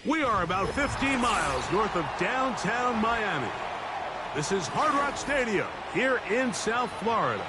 We are about 15 miles north of downtown Miami. This is Hard Rock Stadium here in South Florida.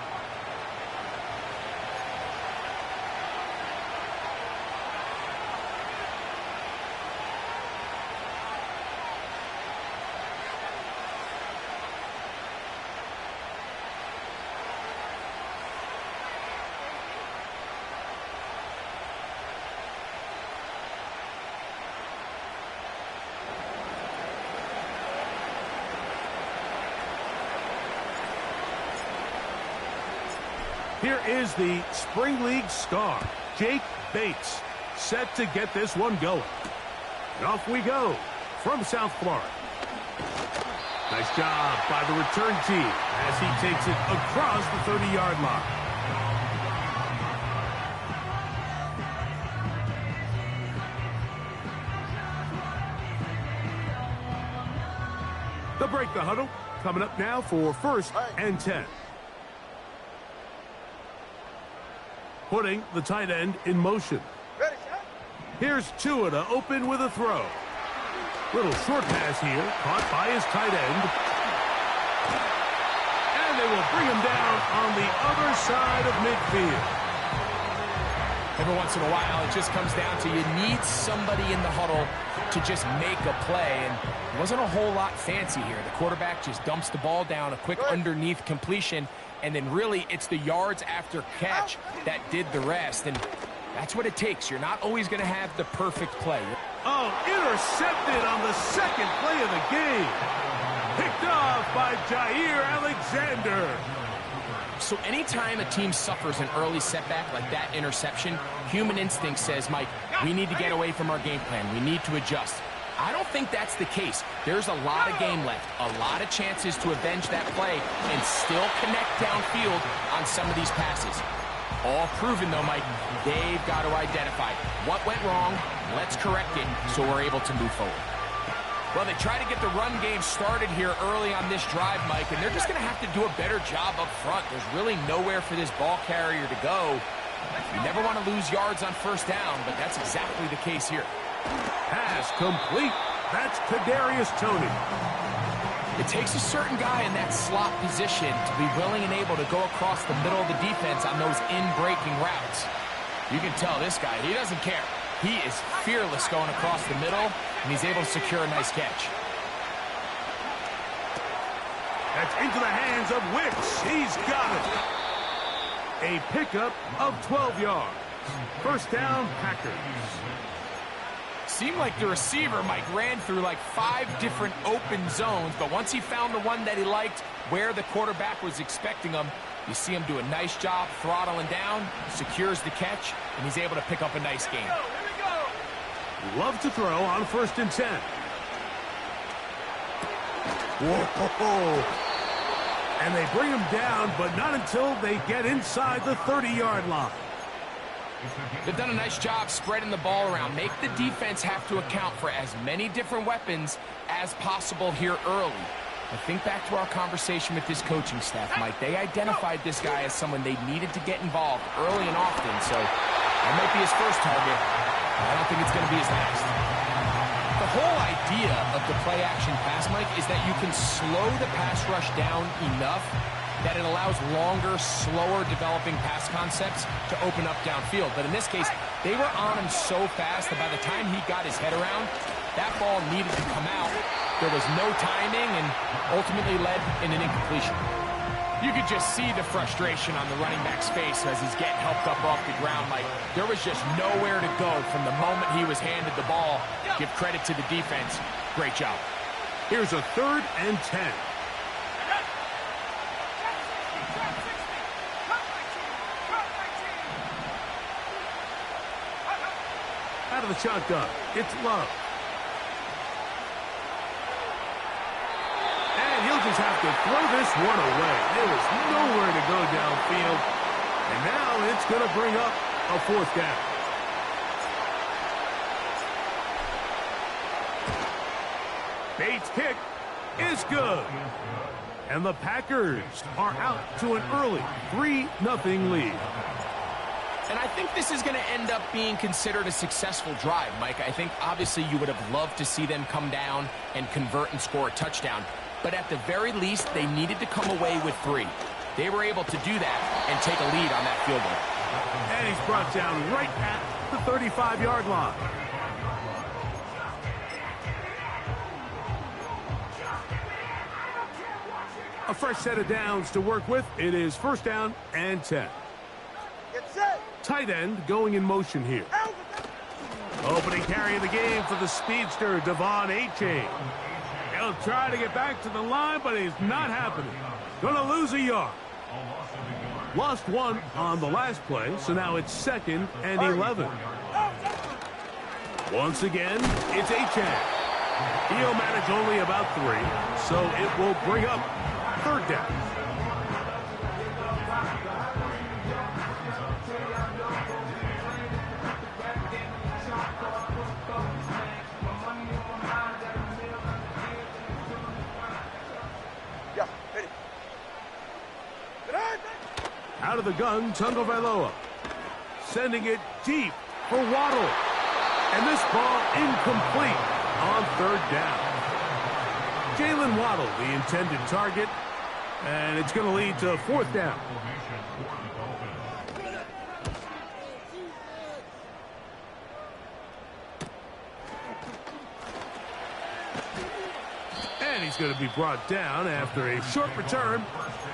Here is the Spring League star, Jake Bates, set to get this one going. And off we go from South Florida. Nice job by the return team as he takes it across the 30-yard line. They'll break the huddle. Coming up now for 1st and 10. Putting the tight end in motion. Here's Tua to open with a throw. Little short pass here, caught by his tight end. And they will bring him down on the other side of midfield. Every once in a while, it just comes down to you need somebody in the huddle to just make a play. And it wasn't a whole lot fancy here. The quarterback just dumps the ball down, a quick underneath completion. And then really, it's the yards after catch that did the rest. And that's what it takes. You're not always going to have the perfect play. Oh, intercepted on the second play of the game. Picked off by Jair Alexander. So anytime a team suffers an early setback like that interception, human instinct says, Mike, we need to get away from our game plan. We need to adjust. I don't think that's the case. There's a lot of game left, a lot of chances to avenge that play and still connect downfield on some of these passes. All proven, though, Mike, they've got to identify what went wrong, let's correct it so we're able to move forward. Well, they try to get the run game started here early on this drive, Mike, and they're just going to have to do a better job up front. There's really nowhere for this ball carrier to go. You never want to lose yards on 1st down, but that's exactly the case here. Pass complete. That's Kadarius Toney. It takes a certain guy in that slot position to be willing and able to go across the middle of the defense on those in-breaking routes. You can tell this guy, he doesn't care. He is fearless going across the middle, and he's able to secure a nice catch. That's into the hands of Wicks. He's got it. A pickup of 12 yards. 1st down, Packers. Seemed like the receiver, Mike, ran through like 5 different open zones, but once he found the one that he liked where the quarterback was expecting him, you see him do a nice job throttling down, secures the catch, and he's able to pick up a nice gain. Love to throw on 1st and 10. Whoa. And they bring him down, but not until they get inside the 30-yard line. They've done a nice job spreading the ball around. Make the defense have to account for as many different weapons as possible here early. I think back to our conversation with this coaching staff, Mike. They identified this guy as someone they needed to get involved early and often, so that might be his first target. I don't think it's going to be his last. The whole idea of the play-action pass, Mike, is that you can slow the pass rush down enough that it allows longer, slower developing pass concepts to open up downfield. But in this case, they were on him so fast that by the time he got his head around, that ball needed to come out. There was no timing and ultimately led in an incompletion. You could just see the frustration on the running back's face as he's getting helped up off the ground. Like, there was just nowhere to go from the moment he was handed the ball. Give credit to the defense. Great job. Here's a 3rd and 10. Out of the shotgun, it's Love. And he'll just have to throw this one away. There was nowhere to go downfield. And now it's going to bring up a 4th down. Bates' kick is good. And the Packers are out to an early 3-0 lead. And I think this is going to end up being considered a successful drive, Mike. I think obviously you would have loved to see them come down and convert and score a touchdown. But at the very least, they needed to come away with 3. They were able to do that and take a lead on that field goal. And he's brought down right at the 35-yard line. A fresh set of downs to work with. It is 1st down and 10. Get set. Tight end going in motion here. Opening carry of the game for the speedster, Devon A-Chain. He'll try to get back to the line, but it's not happening. Gonna lose a yard. Lost 1 on the last play, so now it's 2nd and 11. Once again, it's A-Chain. He'll manage only about 3, so it will bring up 3rd down. Yeah, ready. Out of the gun, Tagovailoa. Sending it deep for Waddle. And this ball incomplete on 3rd down. Jalen Waddle, the intended target. And it's going to lead to 4th down. And he's going to be brought down after a short return.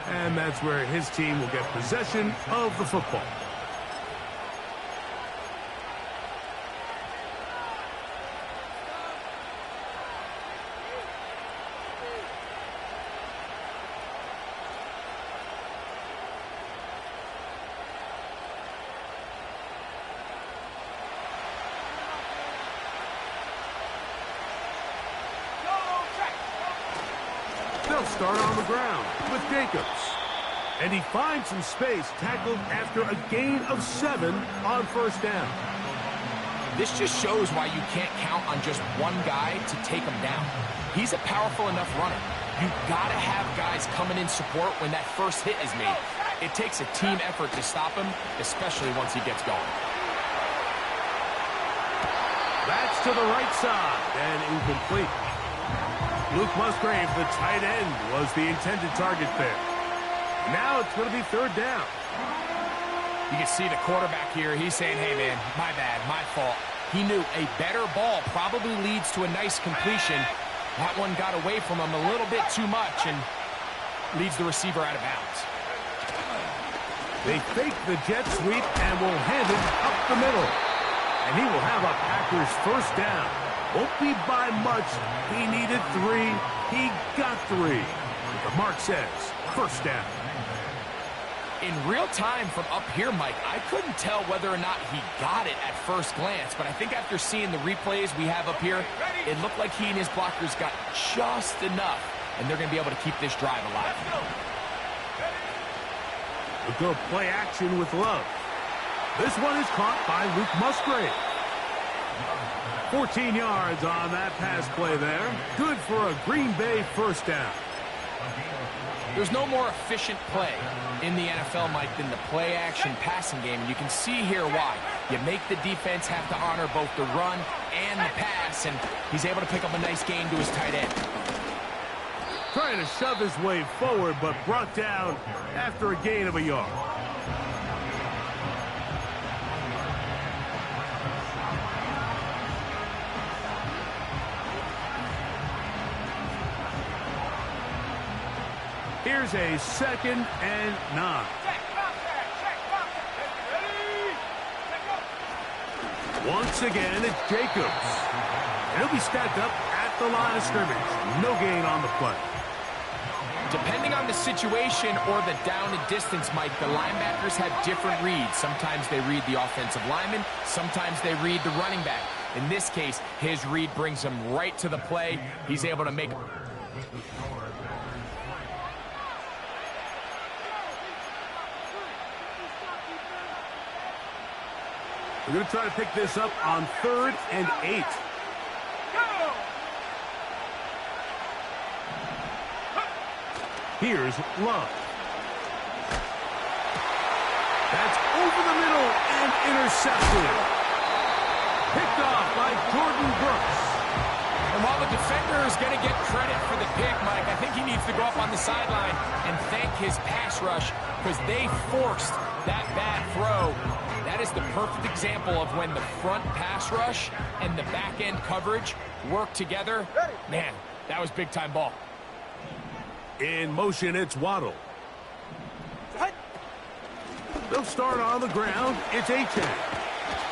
And that's where his team will get possession of the football. They'll start on the ground with Jacobs. And he finds some space, tackled after a gain of 7 on 1st down. This just shows why you can't count on just one guy to take him down. He's a powerful enough runner. You've got to have guys coming in support when that first hit is made. It takes a team effort to stop him, especially once he gets going. That's to the right side and incomplete. Luke Musgrave, the tight end, was the intended target there. Now it's going to be 3rd down. You can see the quarterback here. He's saying, hey, man, my bad, my fault. He knew a better ball probably leads to a nice completion. That one got away from him a little bit too much and leads the receiver out of bounds. They fake the jet sweep and will hand it up the middle. And he will have a Packers 1st down. Won't be by much. He needed 3. He got 3. The mark says 1st down. In real time from up here, Mike, I couldn't tell whether or not he got it at first glance, but I think after seeing the replays we have up here, it looked like he and his blockers got just enough, and they're going to be able to keep this drive alive. We'll go play action with Love. This one is caught by Luke Musgrave. 14 yards on that pass play there. Good for a Green Bay 1st down. There's no more efficient play in the NFL, Mike, than the play-action passing game. And you can see here why. You make the defense have to honor both the run and the pass, and he's able to pick up a nice gain to his tight end. Trying to shove his way forward, but brought down after a gain of a yard. Here's a 2nd and 9. Once again, it's Jacobs. He'll be stacked up at the line of scrimmage. No gain on the play. Depending on the situation or the down and distance, Mike, the linebackers have different reads. Sometimes they read the offensive lineman. Sometimes they read the running back. In this case, his read brings him right to the play. He's able to make... We're going to try to pick this up on 3rd and 8. Here's Love. That's over the middle and intercepted. Picked off by Jordan Brooks. And while the defender is going to get credit for the pick, Mike, I think he needs to go up on the sideline and thank his pass rush because they forced that bad throw. That is the perfect example of when the front pass rush and the back end coverage work together. Man, that was big-time ball. In motion, it's Waddle. They'll start on the ground. It's Achane.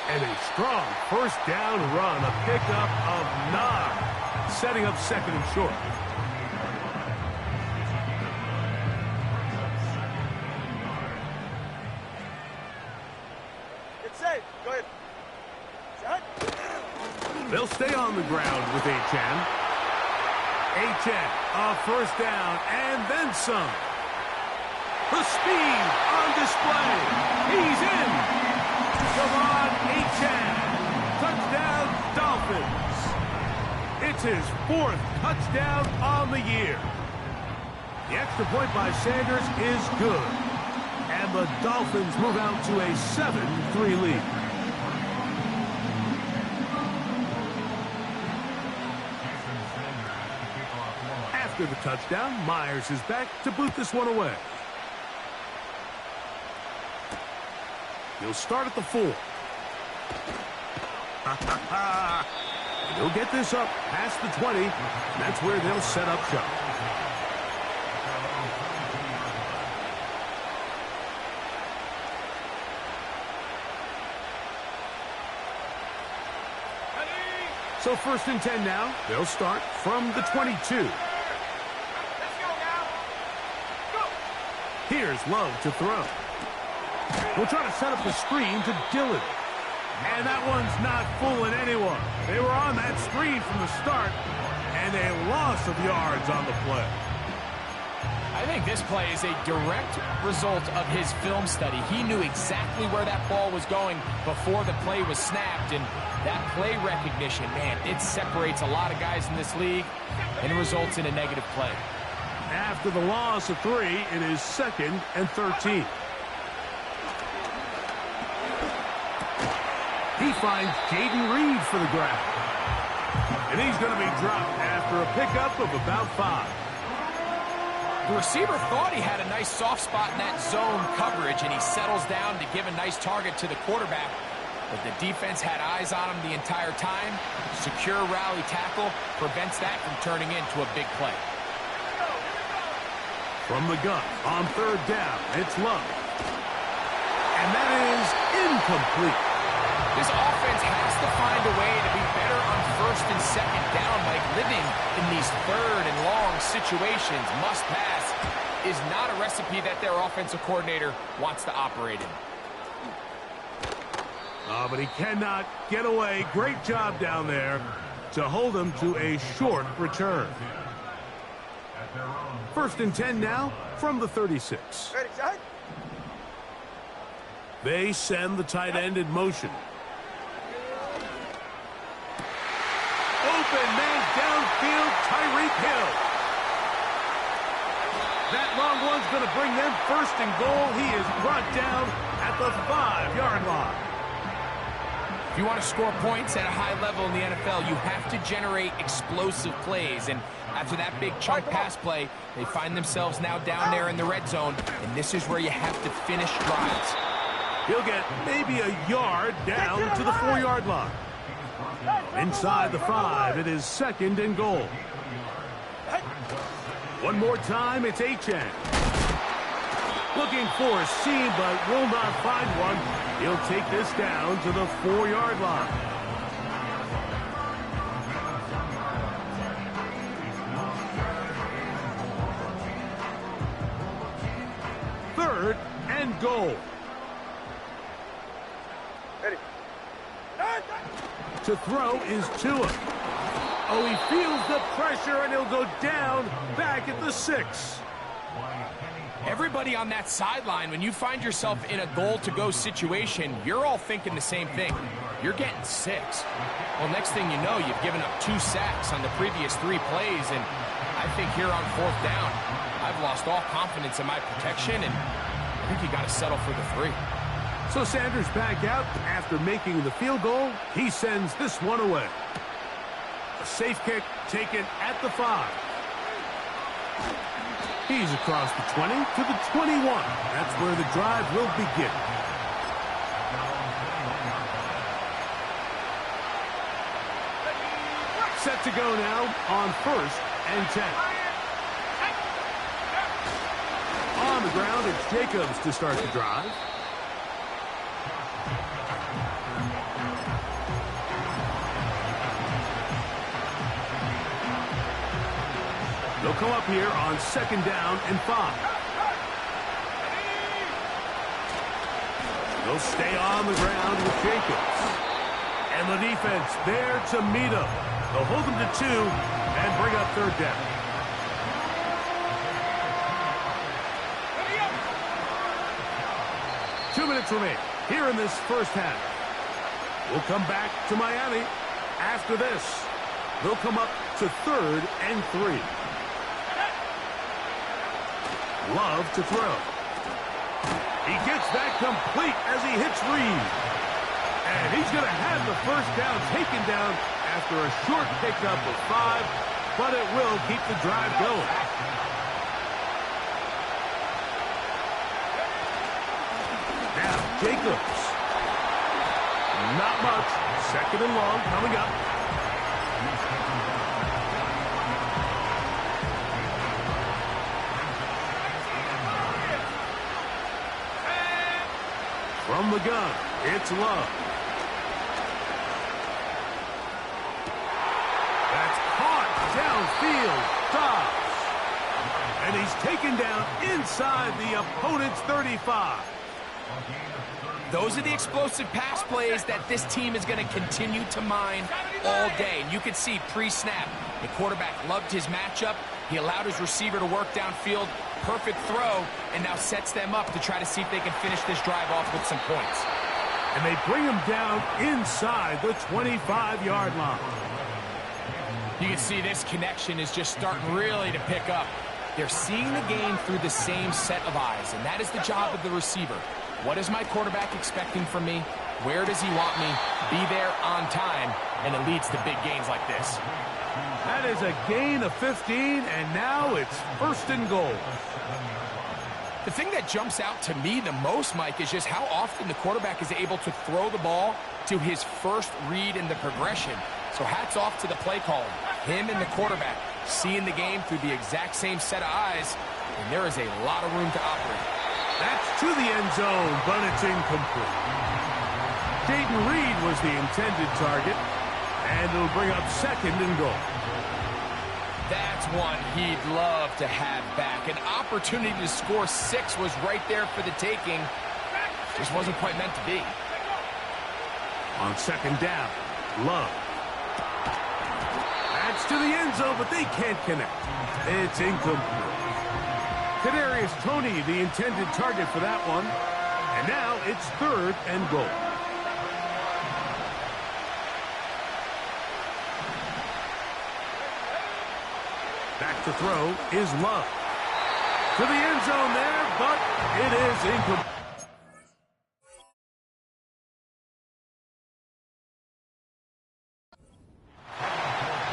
And a strong first down run, a pickup of 9, setting up second and short. It's safe. Go ahead. Shot. They'll stay on the ground with Achane. Achane, a first down, and then some. The speed on display. He's in. Javon Achane. Touchdown, Dolphins. It's his 4th touchdown on the year. The extra point by Sanders is good. And the Dolphins move out to a 7-3 lead. After the touchdown, Myers is back to boot this one away. He'll start at the 4. He'll get this up past the 20. That's where they'll set up shop. So 1st and 10 now. They'll start from the 22. Let's go now. Go. Here's Love to throw. We'll try to set up the screen to Dillon. And that one's not fooling anyone. They were on that screen from the start, and a loss of yards on the play. I think this play is a direct result of his film study. He knew exactly where that ball was going before the play was snapped, and that play recognition, man, it separates a lot of guys in this league, and it results in a negative play. After the loss of 3, it is 2nd and 13. He finds Jaden Reed for the grab. And he's going to be dropped after a pickup of about 5. The receiver thought he had a nice soft spot in that zone coverage, and he settles down to give a nice target to the quarterback. But the defense had eyes on him the entire time. Secure rally tackle prevents that from turning into a big play. From the gun on 3rd down, it's Love. And that is incomplete. This offense has to find a way to be better on 1st and 2nd down. Like living in these 3rd and long situations, must pass, is not a recipe that their offensive coordinator wants to operate in. But he cannot get away. Great job down there to hold him to a short return. 1st and 10 now from the 36. Ready, shot. They send the tight end in motion. Open man downfield, Tyreek Hill. That long one's going to bring them 1st and goal. He is brought down at the 5-yard line. If you want to score points at a high level in the NFL, you have to generate explosive plays. And after that big chunk pass play, they find themselves now down there in the red zone. And this is where you have to finish drives. He'll get maybe a yard down to the 4-yard line. Inside the 5, it is 2nd and goal. One more time, it's Achane. Looking for a seam, but will not find one. He'll take this down to the 4-yard line. Third and goal. Ready. To throw is Tua. Oh, he feels the pressure, and he'll go down back at the 6. Everybody on that sideline, when you find yourself in a goal-to-go situation, you're all thinking the same thing. You're getting 6. Well, next thing you know, you've given up 2 sacks on the previous 3 plays, and I think here on 4th down, I've lost all confidence in my protection, and I think you got to settle for the 3. So Sanders back out after making the field goal. He sends this one away. A safe kick taken at the 5. He's across the 20 to the 21. That's where the drive will begin. Set to go now on 1st and 10. On the ground, it's Jacobs to start the drive. They'll come up here on 2nd down and 5. They'll stay on the ground with Jacobs. And the defense there to meet him. They'll hold him to 2 and bring up 3rd down. Two minutes remain here in this first half. We'll come back to Miami after this. They'll come up to 3rd and 3. Love to throw. He gets that complete as he hits Reed. And he's going to have the first down taken down after a short pickup of 5, but it will keep the drive going. Now, Jacobs. Not much. 2nd and long coming up. From the gun, it's Love. That's caught downfield. Dobbs. And he's taken down inside the opponent's 35. Those are the explosive pass plays that this team is going to continue to mine all day. And you can see pre-snap, the quarterback loved his matchup. He allowed his receiver to work downfield. Perfect throw, and now sets them up to try to see if they can finish this drive off with some points. And they bring him down inside the 25-yard line. You can see this connection is just starting really to pick up. They're seeing the game through the same set of eyes, and that is the job of the receiver. What is my quarterback expecting from me? Where does he want me? Be there on time, and it leads to big gains like this. That is a gain of 15, and now it's 1st and goal. The thing that jumps out to me the most, Mike, is just how often the quarterback is able to throw the ball to his first read in the progression. So hats off to the play calling. Him and the quarterback seeing the game through the exact same set of eyes, and there is a lot of room to operate. That's to the end zone, but it's incomplete. Jaden Reed was the intended target, and it'll bring up 2nd and goal. That's one he'd love to have back. An opportunity to score 6 was right there for the taking. Just wasn't quite meant to be. On 2nd down, Love. That's to the end zone, but they can't connect. It's incomplete. Kadarius Toney, the intended target for that one. And now it's 3rd and goal. Back to throw is Love. To the end zone there, but it is incomplete.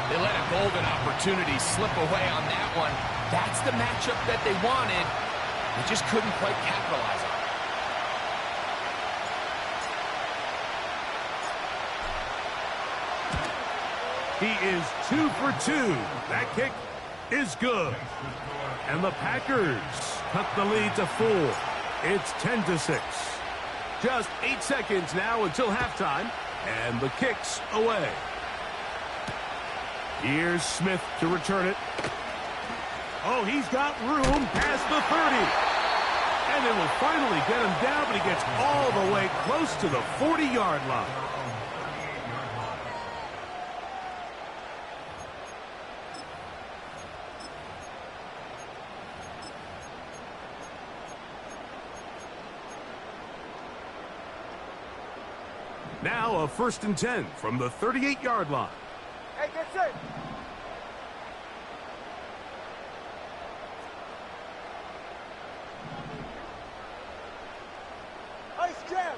They let a golden opportunity slip away on that one. That's the matchup that they wanted. They just couldn't quite capitalize on it. He is 2 for 2. That kick is good. And the Packers cut the lead to 4. It's 10-6. Just 8 seconds now until halftime, and the kick's away. Here's Smith to return it. Oh, he's got room past the 30. And it will finally get him down, but he gets all the way close to the 40-yard line. Now a 1st and 10 from the 38-yard line. Hey, get set. Nice jam.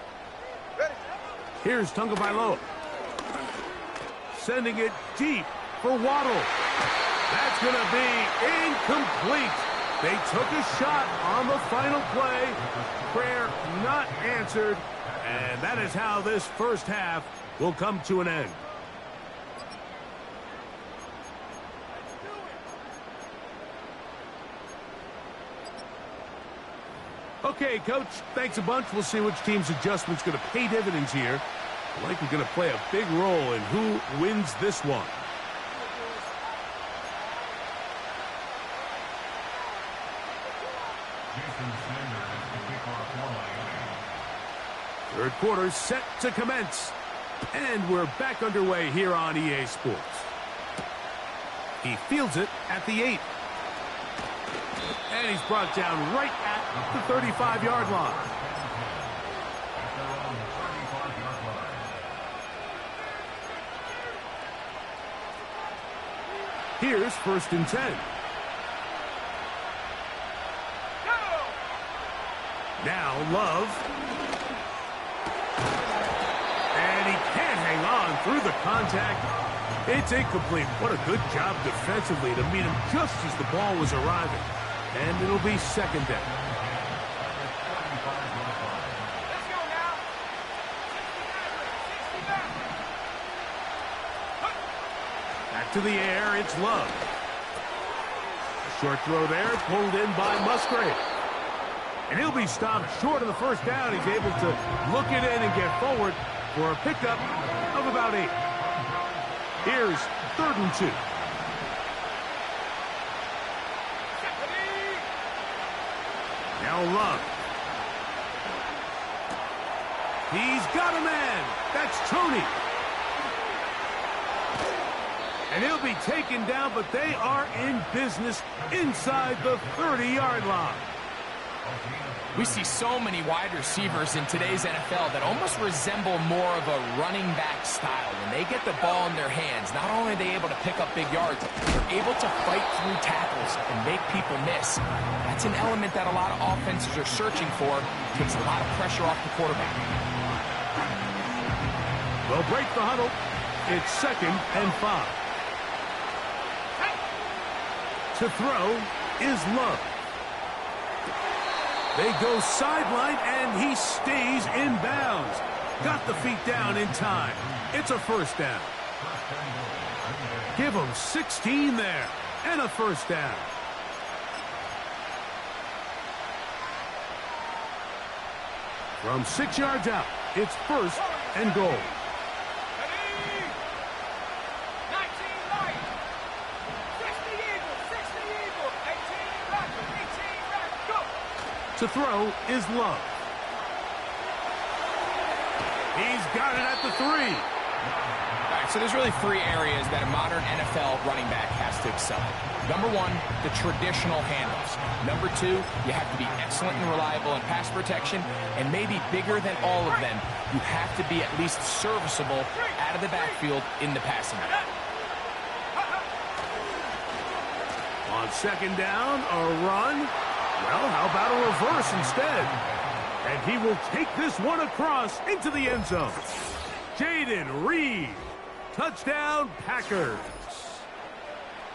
Ready. Here's Tagovailoa. Sending it deep for Waddle. That's going to be incomplete. They took a shot on the final play. Prayer not answered. And that is how this first half will come to an end. Okay, Coach, thanks a bunch. We'll see which team's adjustment's going to pay dividends here. Likely going to play a big role in who wins this one. Third quarter set to commence. And we're back underway here on EA Sports. He fields it at the 8. And he's brought down right at the 35-yard line. Here's 1st and 10. Now Love. And he can't hang on through the contact. It's incomplete. What a good job defensively to meet him just as the ball was arriving. And it'll be 2nd down. Let's go now. Back to the air, it's Love. A short throw there, pulled in by Musgrave. And he'll be stopped short of the 1st down. He's able to look it in and get forward for a pickup of about 8. Here's 3rd and 2. Now Love. He's got a man. That's Tony. And he'll be taken down, but they are in business inside the 30-yard line. We see so many wide receivers in today's NFL that almost resemble more of a running back style. When they get the ball in their hands, not only are they able to pick up big yards, they're able to fight through tackles and make people miss. That's an element that a lot of offenses are searching for. Takes a lot of pressure off the quarterback. They'll break the huddle. It's 2nd and 5. To throw is Love. They go sideline, and he stays in bounds. Got the feet down in time. It's a 1st down. Give him 16 there, and a 1st down. From 6 yards out, it's 1st and goal. To throw is Love. He's got it at the 3. All right, so there's really 3 areas that a modern NFL running back has to excel in. Number 1, the traditional handoffs. Number 2, you have to be excellent and reliable in pass protection, and maybe bigger than all of them, you have to be at least serviceable out of the backfield in the passing game. On 2nd down, a run. Well, how about a reverse instead? And he will take this one across into the end zone. Jaden Reed. Touchdown, Packers.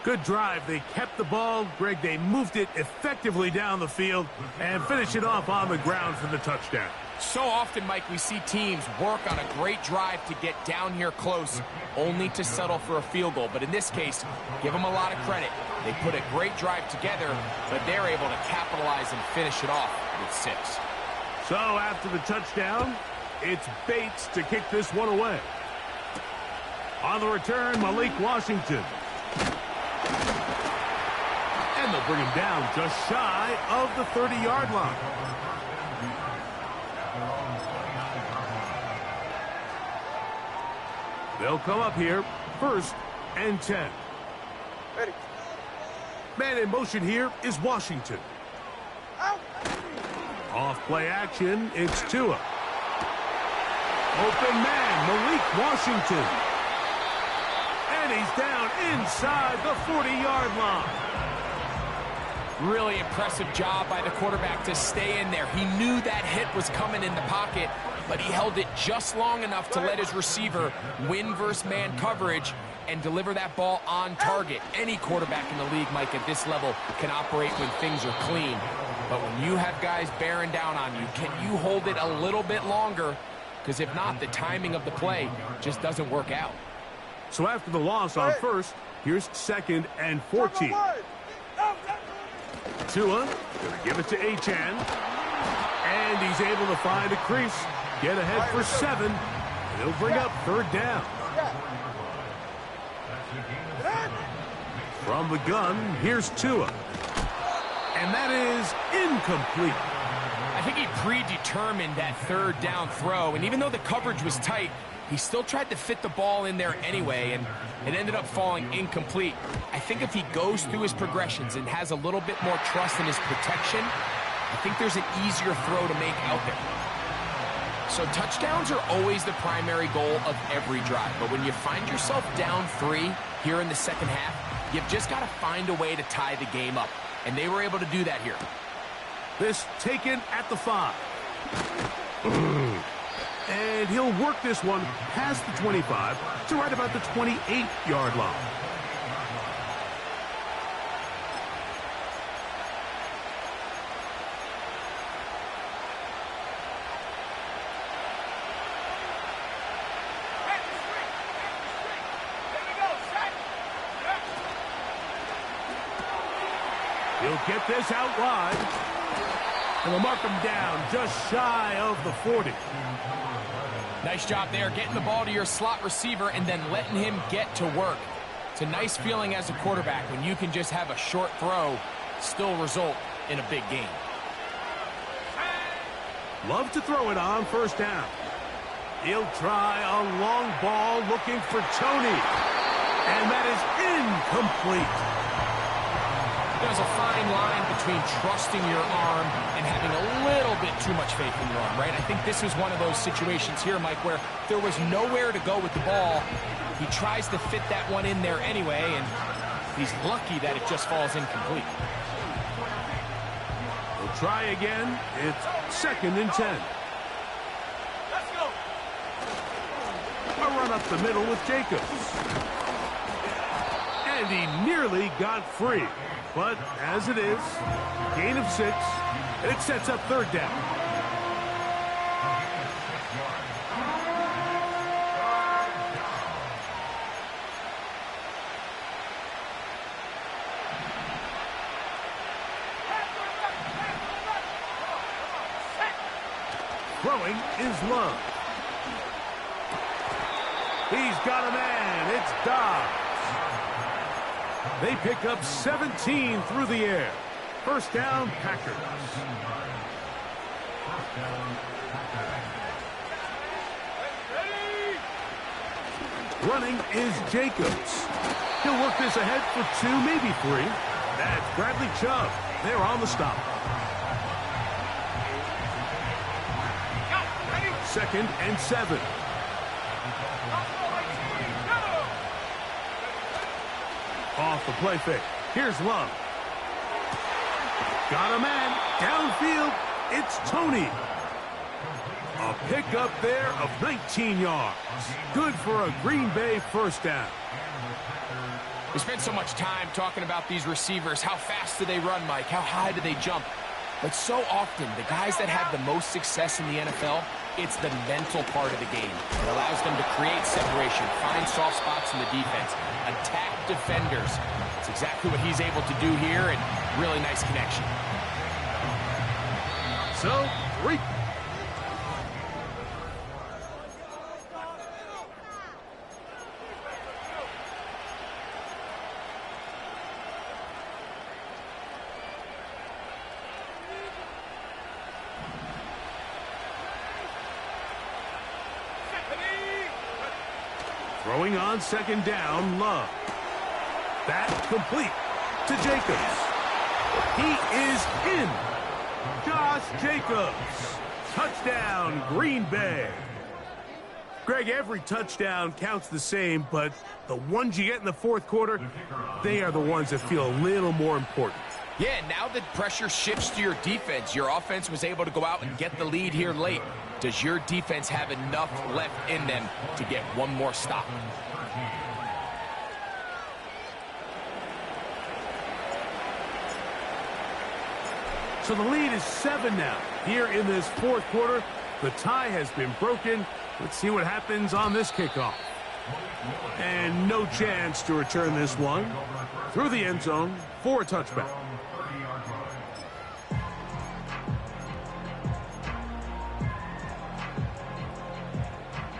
Good drive. They kept the ball. Greg, they moved it effectively down the field and finished it off on the ground for the touchdown. So often, Mike, we see teams work on a great drive to get down here close, only to settle for a field goal. But in this case, give them a lot of credit. They put a great drive together, but they're able to capitalize and finish it off with 6. So after the touchdown, it's Bates to kick this one away. On the return, Malik Washington. And they'll bring him down just shy of the 30-yard line. They'll come up here, 1st and 10. Ready. Man in motion here is Washington. Out. Off play action, it's Tua. Open man, Malik Washington. And he's down inside the 40-yard line. Really impressive job by the quarterback to stay in there. He knew that hit was coming in the pocket, but he held it just long enough to let his receiver win versus man coverage and deliver that ball on target. Any quarterback in the league, Mike, at this level can operate when things are clean. But when you have guys bearing down on you, can you hold it a little bit longer? Because if not, the timing of the play just doesn't work out. So after the loss on first, here's 2nd and 14. Tua gonna give it to Achane. And he's able to find a crease, get ahead for 7, and he'll bring up 3rd down. From the gun, here's Tua. And that is incomplete. I think he predetermined that 3rd down throw, and even though the coverage was tight, he still tried to fit the ball in there anyway, and it ended up falling incomplete. I think if he goes through his progressions and has a little bit more trust in his protection, I think there's an easier throw to make out there. So touchdowns are always the primary goal of every drive, but when you find yourself down 3 here in the second half, you've just got to find a way to tie the game up, and they were able to do that here. This taken at the 5. And he'll work this one past the 25 to right about the 28-yard line. He'll get this out wide. And they'll mark him down just shy of the 40. Nice job there, getting the ball to your slot receiver and then letting him get to work. It's a nice feeling as a quarterback when you can just have a short throw, still result in a big game. Love to throw it on 1st down. He'll try a long ball looking for Tony. And that is incomplete. There's a fine line between trusting your arm and having a little bit too much faith in your arm, right? I think this is one of those situations here, Mike, where there was nowhere to go with the ball. He tries to fit that one in there anyway, and he's lucky that it just falls incomplete. We'll try again. It's 2nd and 10. Let's go. A run up the middle with Jacobs. And he nearly got free. But as it is, gain of 6, and it sets up 3rd down. Throwing is Love. He's got a man. It's Dobbs. They pick up 17 through the air. 1st down, Packers. Running is Jacobs. He'll work this ahead for 2, maybe 3. That's Bradley Chubb. They're on the stop. 2nd and 7. Off the play fake. Here's Love. Got a man. Downfield. It's Tony. A pickup there of 19 yards. Good for a Green Bay 1st down. We spent so much time talking about these receivers. How fast do they run, Mike? How high do they jump? But so often, the guys that have the most success in the NFL, it's the mental part of the game. It allows them to create separation, find soft spots in the defense, attack defenders. It's exactly what he's able to do here, and really nice connection. So, throwing on 2nd down, Love. That complete to Jacobs. He is in. Josh Jacobs. Touchdown, Green Bay. Greg, every touchdown counts the same, but the ones you get in the 4th quarter, they are the ones that feel a little more important. Yeah, now the pressure shifts to your defense. Your offense was able to go out and get the lead here late. Does your defense have enough left in them to get one more stop? So the lead is 7 now. Here in this fourth quarter, the tie has been broken. Let's see what happens on this kickoff. And no chance to return this one through the end zone for a touchback.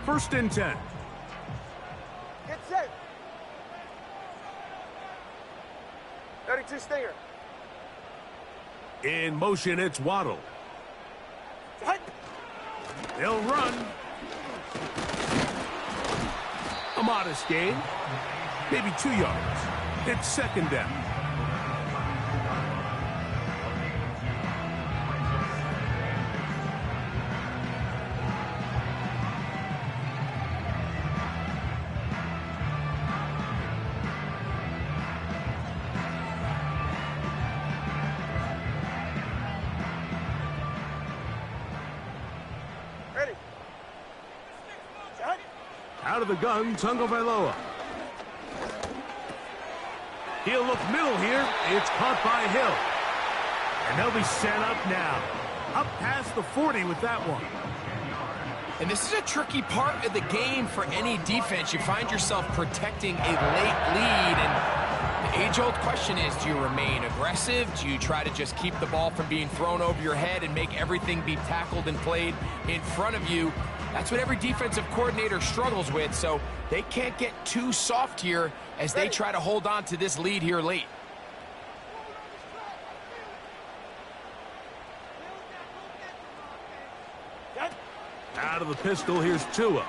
First and 10. Get set. 32 Stinger. In motion, it's Waddle. Hut. They'll run. A modest gain. Maybe 2 yards. It's second down. Ready. Hut. Out of the gun, Tagovailoa. He'll look middle here. It's caught by Hill. And they'll be set up now. Up past the 40 with that one. And this is a tricky part of the game for any defense. You find yourself protecting a late lead, and the age-old question is, do you remain aggressive? Do you try to just keep the ball from being thrown over your head and make everything be tackled and played in front of you? That's what every defensive coordinator struggles with, so they can't get too soft here as they try to hold on to this lead here late. Hut. Out of the pistol, here's Tua.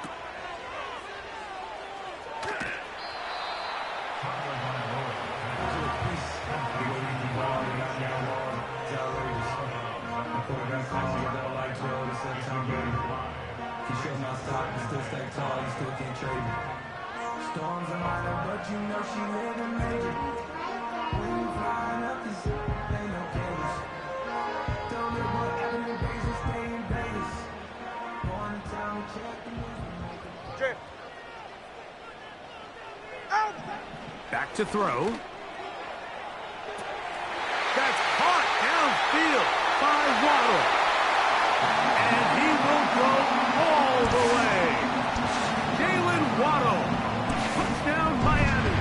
Storms are minor, but you know she living major. When you flying up, this ain't no cage. Don't live what happened in Vegas, stay in Vegas. Born in town, check the news. Drip. Out. Back to throw. That's caught downfield by Waddle. And he will go all the way. Jalen Waddle. Touchdown, Miami.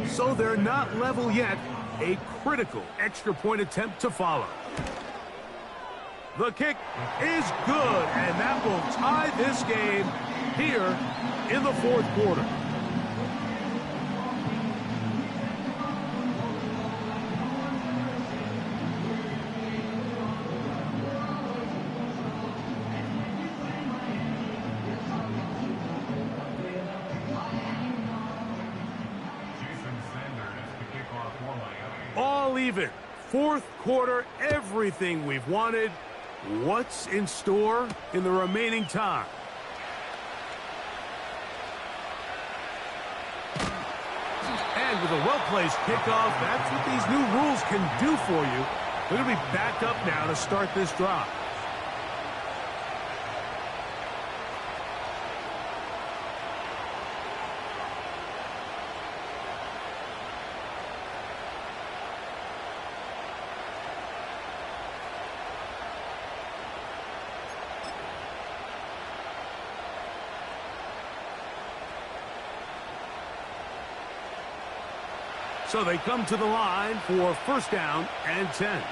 So they're not level yet. A critical extra point attempt to follow. The kick is good, and that will tie this game here in the fourth quarter. All even. Fourth quarter, everything we've wanted. What's in store in the remaining time? And with a well-placed kickoff, that's what these new rules can do for you. They're going to be back up now to start this drive. So they come to the line for first down and 10.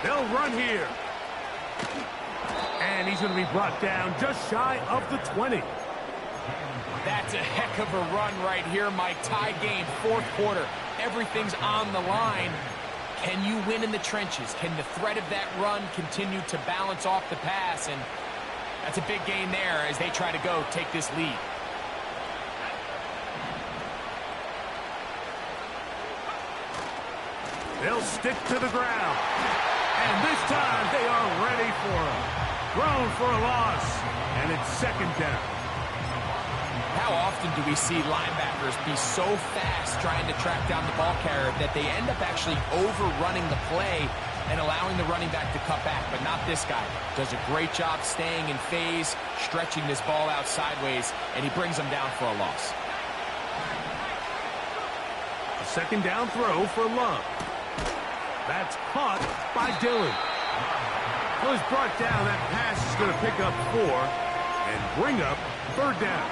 They'll run here. And he's going to be brought down just shy of the 20. That's a heck of a run right here, Mike. Tie game, fourth quarter. Everything's on the line. Can you win in the trenches? Can the threat of that run continue to balance off the pass? And that's a big gain there as they try to go take this lead. They'll stick to the ground. And this time they are ready for him. Thrown for a loss. And it's second down. How often do we see linebackers be so fast trying to track down the ball carrier that they end up actually overrunning the play and allowing the running back to cut back? But not this guy. Does a great job staying in phase, stretching this ball out sideways, and he brings them down for a loss. A second down throw for Love. That's caught by Dillon. Well, he's brought down. That pass is going to pick up 4 and bring up third down.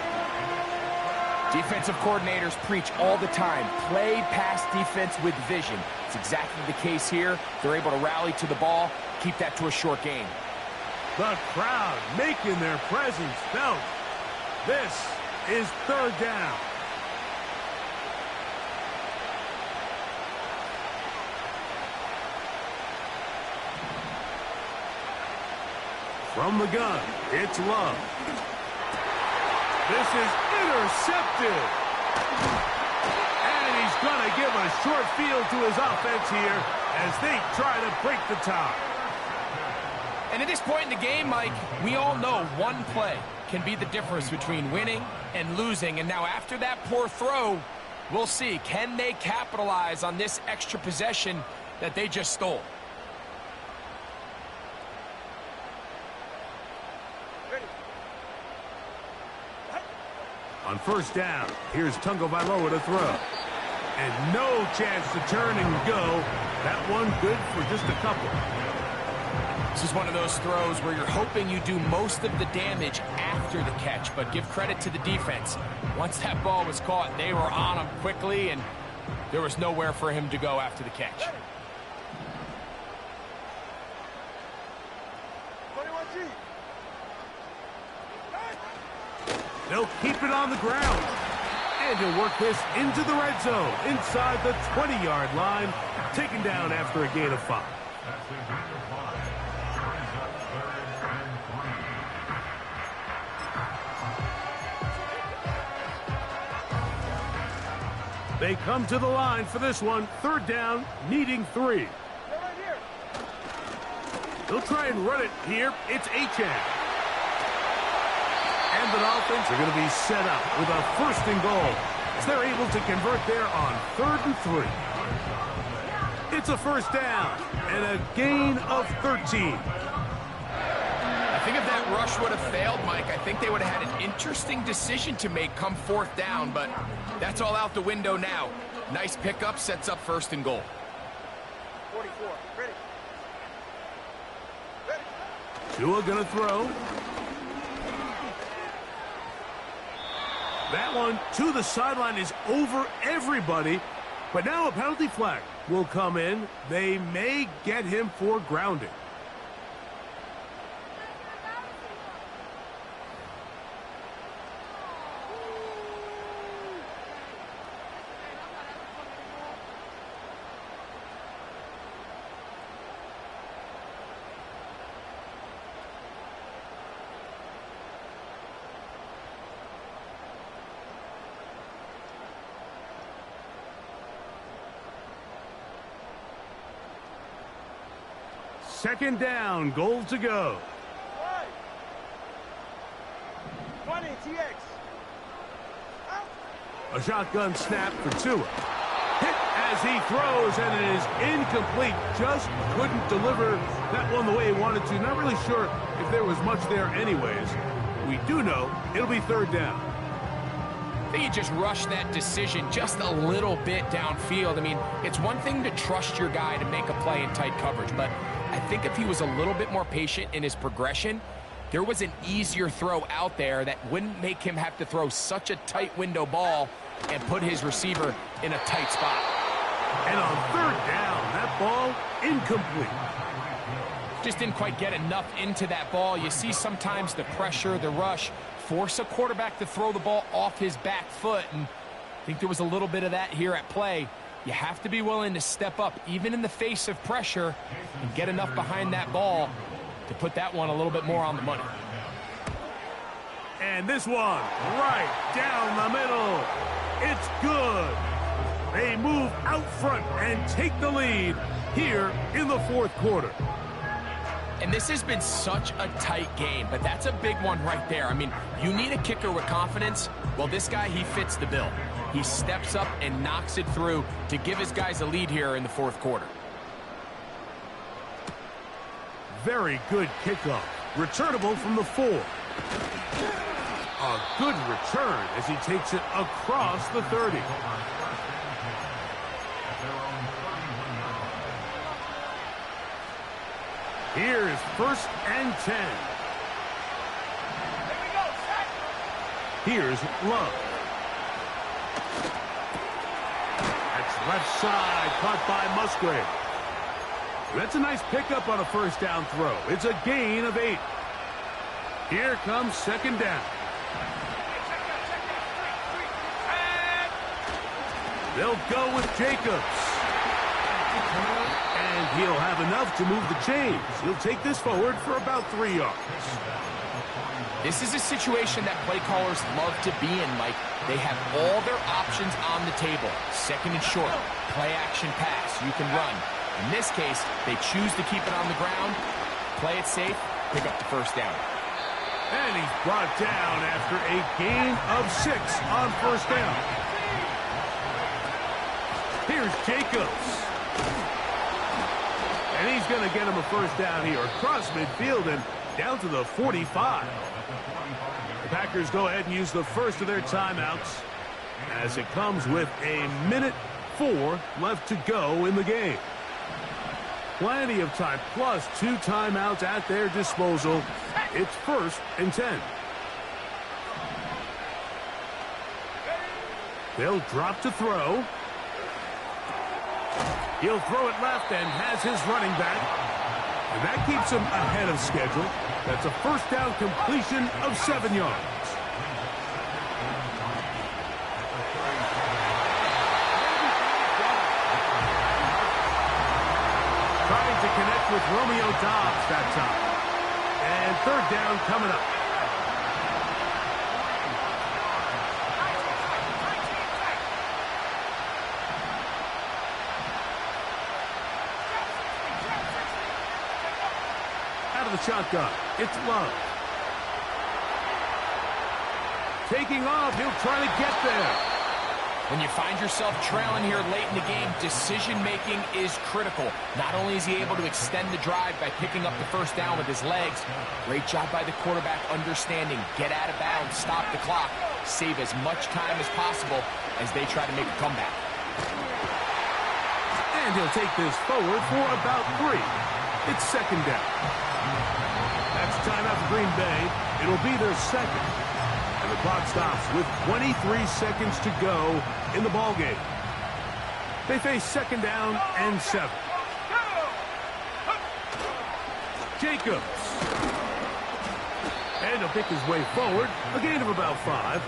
Defensive coordinators preach all the time, play pass defense with vision. It's exactly the case here. They're able to rally to the ball, keep that to a short gain. The crowd making their presence felt. This is third down. From the gun, it's Love. This is intercepted. And he's going to give a short field to his offense here as they try to break the tie. And at this point in the game, Mike, we all know one play can be the difference between winning and losing. And now after that poor throw, we'll see. Can they capitalize on this extra possession that they just stole? On first down, here's Tagovailoa to throw. And no chance to turn and go. That one good for just a couple. This is one of those throws where you're hoping you do most of the damage after the catch, but give credit to the defense. Once that ball was caught, they were on him quickly, and there was nowhere for him to go after the catch. 21G. They'll keep it on the ground. And he'll work this into the red zone, inside the 20-yard line, taken down after a gain of 5. They come to the line for this one. Third down, needing 3. They're right here. They'll try and run it here. It's Achane. And the Dolphins are going to be set up with a first and goal as they're able to convert there on 3rd and 3. It's a first down and a gain of 13. I think if that rush would have failed, Mike, I think they would have had an interesting decision to make come 4th down, but that's all out the window now. Nice pickup, sets up 1st and goal. 44. Ready. Ready. Tua going to throw. That one to the sideline is over everybody, but now a penalty flag will come in. They may get him for grounding. Second down, goal to go. 20, TX. Out. A shotgun snap for Tua. Hit as he throws, and it is incomplete. Just couldn't deliver that one the way he wanted to. Not really sure if there was much there anyways. We do know it'll be third down. I think he just rushed that decision just a little bit downfield. I mean, it's one thing to trust your guy to make a play in tight coverage, but I think if he was a little bit more patient in his progression, there was an easier throw out there that wouldn't make him have to throw such a tight window ball and put his receiver in a tight spot. And on third down, that ball incomplete. Just didn't quite get enough into that ball. You see sometimes the pressure, the rush, force a quarterback to throw the ball off his back foot, and I think there was a little bit of that here at play. You have to be willing to step up, even in the face of pressure, and get enough behind that ball to put that one a little bit more on the money. And this one, right down the middle. It's good. They move out front and take the lead here in the fourth quarter. And this has been such a tight game, but that's a big one right there. I mean, you need a kicker with confidence. Well, this guy, he fits the bill. He steps up and knocks it through to give his guys a lead here in the fourth quarter. Very good kickoff. Returnable from the 4. A good return as he takes it across the 30. Here's 1st and 10. Here we go, set. Here's Love. That's left side, caught by Musgrave. That's a nice pickup on a first down throw. It's a gain of 8. Here comes 2nd down. They'll go with Jacobs. And he'll have enough to move the chains. He'll take this forward for about 3 yards. This is a situation that play callers love to be in, Mike. They have all their options on the table. 2nd and short, play action pass, you can run. In this case, they choose to keep it on the ground, play it safe, pick up the first down. And he's brought down after a gain of 6 on first down. Here's Jacobs. And he's going to get him a first down here across midfield and down to the 45. The Packers go ahead and use the first of their timeouts as it comes with a minute 4 left to go in the game. Plenty of time, plus 2 timeouts at their disposal. It's 1st and 10. They'll drop to throw. He'll throw it left and has his running back. And that keeps him ahead of schedule. That's a first down completion of 7 yards. Trying to connect with Romeo Doubs that time. And 3rd down coming up. Out of the shotgun, it's Love. Taking off, he'll try to get there. When you find yourself trailing here late in the game, decision-making is critical. Not only is he able to extend the drive by picking up the first down with his legs, great job by the quarterback understanding, get out of bounds, stop the clock, save as much time as possible as they try to make a comeback. And he'll take this forward for about 3. It's 2nd down. That's timeout for Green Bay. It'll be their 2nd. And the clock stops with 23 seconds to go in the ballgame. They face 2nd down and 7. Jacobs. And he'll pick his way forward. A gain of about 5.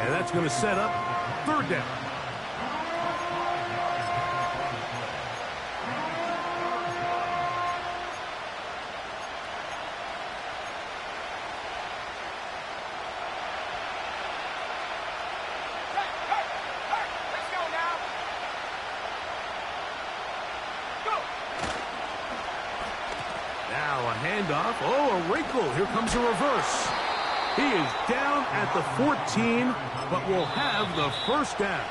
And that's going to set up 3rd down. Handoff. Oh, a wrinkle. Here comes a reverse. He is down at the 14, but will have the first down.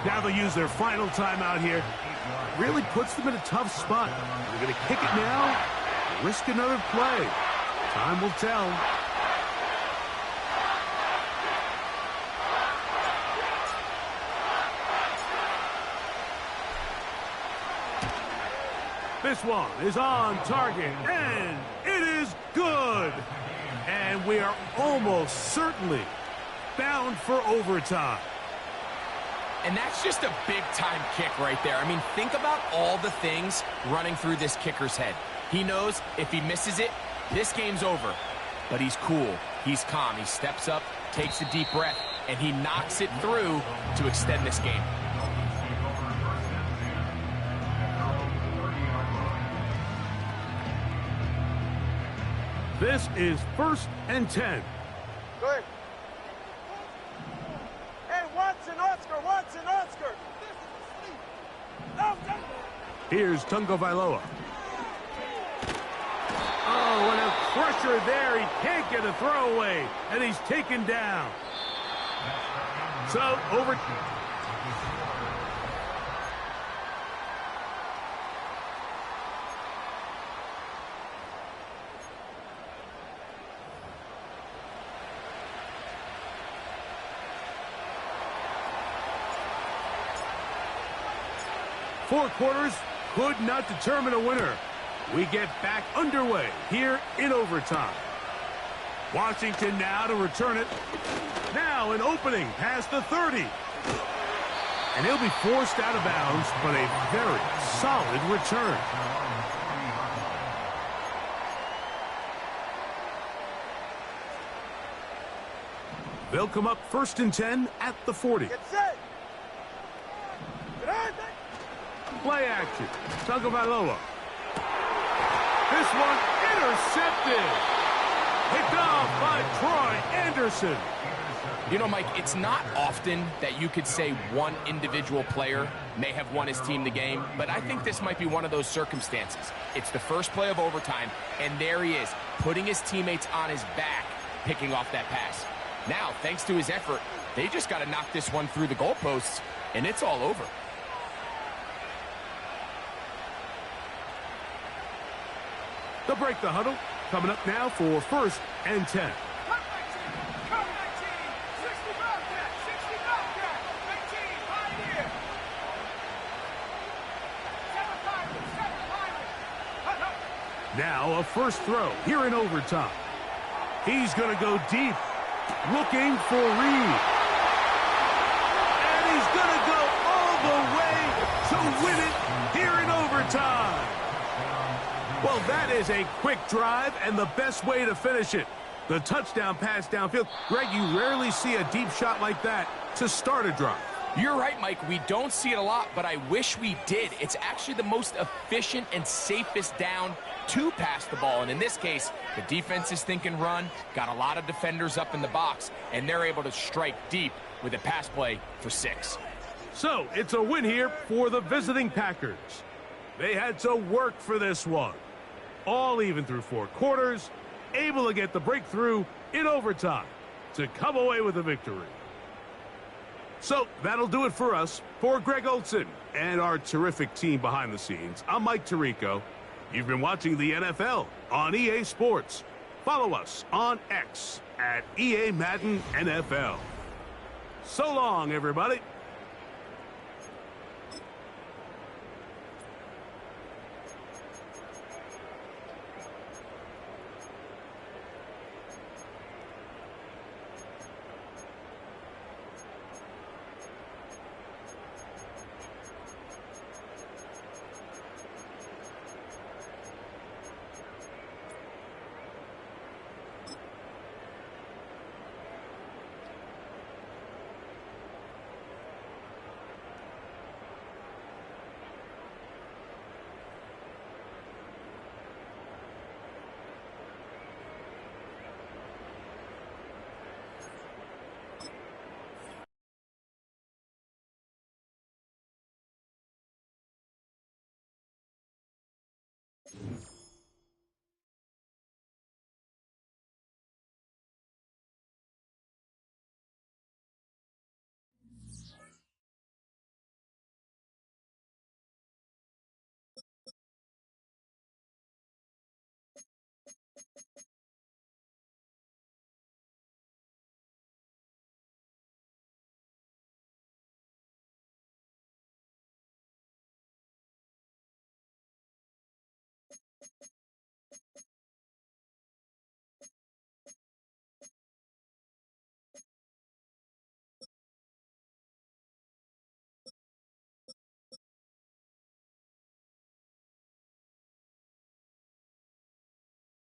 Now they'll use their final timeout here. Really puts them in a tough spot. They're going to kick it now. Risk another play. Time will tell. This one is on target, and it is good. And we are almost certainly bound for overtime. And that's just a big-time kick right there. I mean, think about all the things running through this kicker's head. He knows if he misses it, this game's over. But he's cool. He's calm. He steps up, takes a deep breath, and he knocks it through to extend this game. This is 1st and 10. Good. Hey, Watson, Oscar, Watson, Oscar. Here's Tagovailoa. Oh, and a crusher there. He can't get a throwaway, and he's taken down. So, over. Four quarters could not determine a winner. We get back underway here in overtime. Washington now to return it. Now an opening past the 30. And he'll be forced out of bounds, but a very solid return. They'll come up 1st and 10 at the 40. Get set. Get on. Play action. Tagovailoa. This one intercepted. Picked off by Troy Anderson. You know, Mike, it's not often that you could say one individual player may have won his team the game, but I think this might be one of those circumstances. It's the first play of overtime, and there he is, putting his teammates on his back, picking off that pass. Now, thanks to his effort, they just got to knock this one through the goalposts, and it's all over. They'll break the huddle. Coming up now for 1st and 10. Now a first throw here in overtime. He's going to go deep, looking for Reed. And he's going to go all the way to win it here in overtime. Well, that is a quick drive and the best way to finish it. The touchdown pass downfield. Greg, you rarely see a deep shot like that to start a drive. You're right, Mike. We don't see it a lot, but I wish we did. It's actually the most efficient and safest down to pass the ball. And in this case, the defense is thinking run, got a lot of defenders up in the box, and they're able to strike deep with a pass play for 6. So, it's a win here for the visiting Packers. They had to work for this one. All even through 4 quarters, able to get the breakthrough in overtime to come away with a victory. So that'll do it for us. For Greg Olson and our terrific team behind the scenes, I'm Mike Tirico. You've been watching the NFL on EA Sports. Follow us on X at EA Madden NFL. So long, everybody.